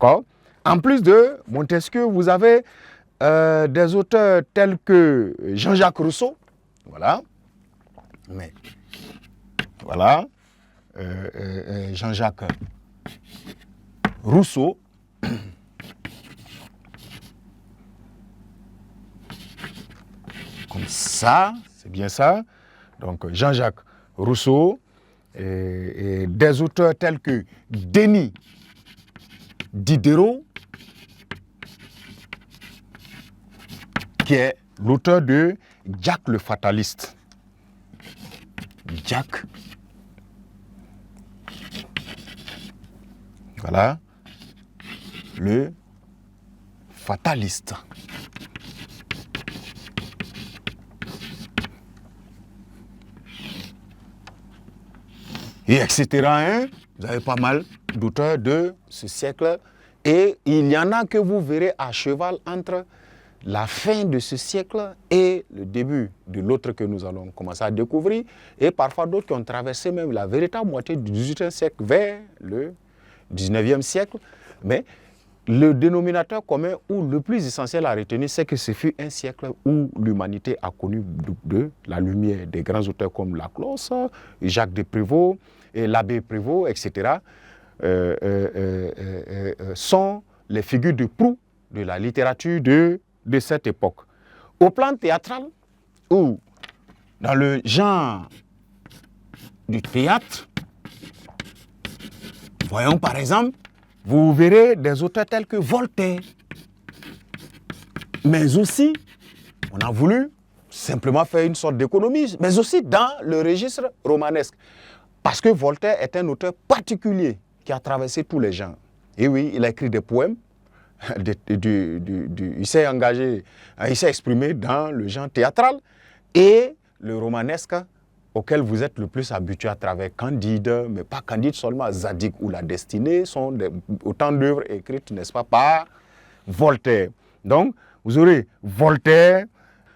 D'accord? En plus de Montesquieu, vous avez des auteurs tels que Jean-Jacques Rousseau. Voilà. Mais, voilà. Jean-Jacques Rousseau. Comme ça, c'est bien ça. Donc Jean-Jacques Rousseau et des auteurs tels que Denis Diderot, qui est l'auteur de Jack le Fataliste. Jack. Voilà. Le Fataliste. Et etc. Hein? Vous avez pas mal d'auteurs de ce siècle. Et il y en a que vous verrez à cheval entre la fin de ce siècle et le début de l'autre que nous allons commencer à découvrir. Et parfois d'autres qui ont traversé même la véritable moitié du XVIIIe siècle vers le XIXe siècle. Mais le dénominateur commun ou le plus essentiel à retenir, c'est que ce fut un siècle où l'humanité a connu de la lumière. Des grands auteurs comme Laclos, Jacques de Prévost, et l'abbé Prévost, etc. Sont les figures de proue de la littérature de cette époque. Au plan théâtral, ou dans le genre du théâtre, voyons par exemple, vous verrez des auteurs tels que Voltaire. Mais aussi, on a voulu simplement faire une sorte d'économie, mais aussi dans le registre romanesque. Parce que Voltaire est un auteur particulier qui a traversé tous les genres. Et oui, il a écrit des poèmes, il s'est engagé, il s'est exprimé dans le genre théâtral et le romanesque auquel vous êtes le plus habitué à travers Candide, mais pas Candide seulement, Zadig ou La Destinée, sont autant d'œuvres écrites, n'est-ce pas, par Voltaire. Donc, vous aurez Voltaire.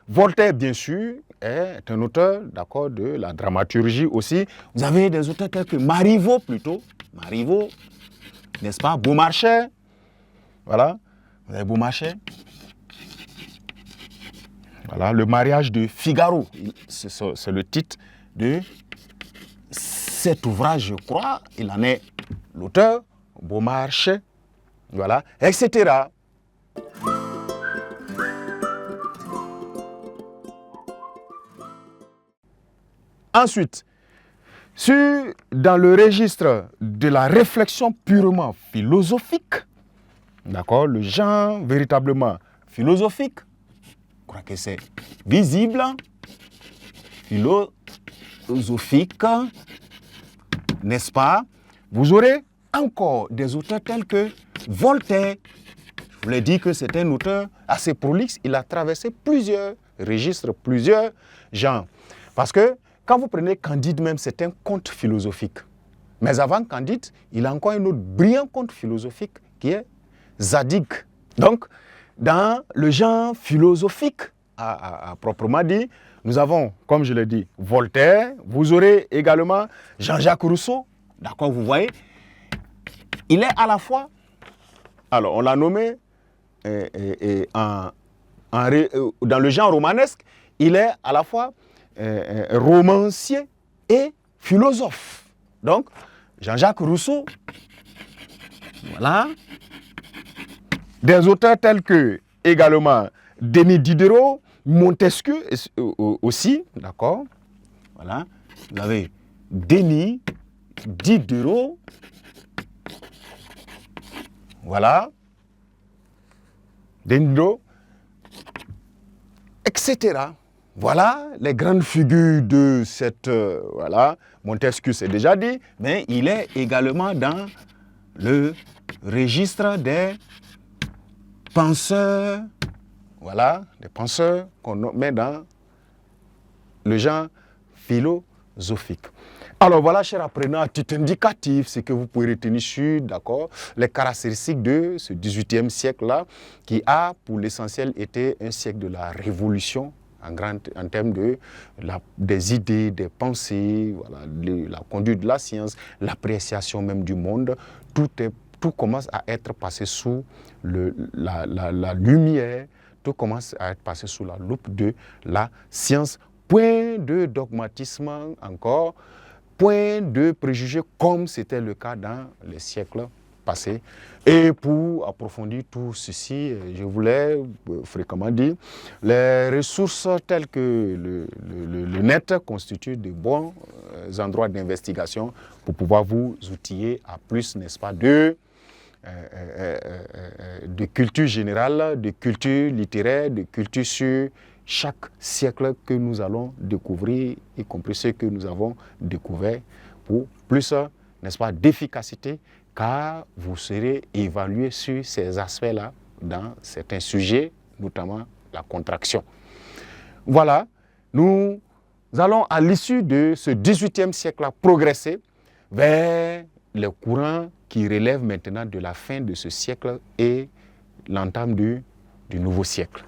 Voltaire, bien sûr, est un auteur, d'accord, de la dramaturgie aussi. Vous avez des auteurs tels que Marivaux, plutôt. Marivaux, n'est-ce pas, Beaumarchais. Voilà, vous avez Beaumarchais. Voilà, le mariage de Figaro, c'est le titre de cet ouvrage, je crois. Il en est l'auteur, Beaumarchais, voilà, etc. Ensuite, dans le registre de la réflexion purement philosophique, d'accord, le genre véritablement philosophique, je crois que c'est visible, philosophique, n'est-ce pas? Vous aurez encore des auteurs tels que Voltaire. Je vous l'ai dit que c'est un auteur assez prolixe. Il a traversé plusieurs registres, plusieurs genres. Parce que quand vous prenez Candide même, c'est un conte philosophique. Mais avant Candide, il a encore un autre brillant conte philosophique qui est Zadig. Donc, dans le genre philosophique, à proprement dit, nous avons, comme je l'ai dit, Voltaire. Vous aurez également Jean-Jacques Rousseau. D'accord, vous voyez. Il est à la fois, alors on l'a nommé dans le genre romanesque, il est à la fois romancier et philosophe. Donc, Jean-Jacques Rousseau, voilà. Des auteurs tels que, également, Denis Diderot, Montesquieu aussi, d'accord. Voilà. Vous avez Denis Diderot, voilà. Denis Diderot, etc. Voilà les grandes figures de cette... voilà, Montesquieu c'est déjà dit, mais il est également dans le registre des penseurs, voilà, des penseurs qu'on met dans le genre philosophique. Alors voilà, chers apprenants, un petit indicatif, c'est que vous pouvez retenir sur, d'accord, les caractéristiques de ce XVIIIe siècle-là, qui a pour l'essentiel été un siècle de la révolution, en termes des idées, des pensées, voilà, la conduite de la science, l'appréciation même du monde. Tout est tout commence à être passé sous la lumière, tout commence à être passé sous la loupe de la science. Point de dogmatisme encore, point de préjugés comme c'était le cas dans les siècles passés. Et pour approfondir tout ceci, je voulais fréquemment dire, les ressources telles que le net constituent de bons endroits d'investigation pour pouvoir vous outiller à plus, n'est-ce pas, de culture générale, de culture littéraire, de culture sur chaque siècle que nous allons découvrir, y compris ceux que nous avons découverts, pour plus, n'est-ce pas, d'efficacité, car vous serez évalué sur ces aspects-là dans certains sujets, notamment la contraction. Voilà, nous allons à l'issue de ce XVIIIe siècle progresser vers les courants qui relèvent maintenant de la fin de ce siècle et l'entame du nouveau siècle.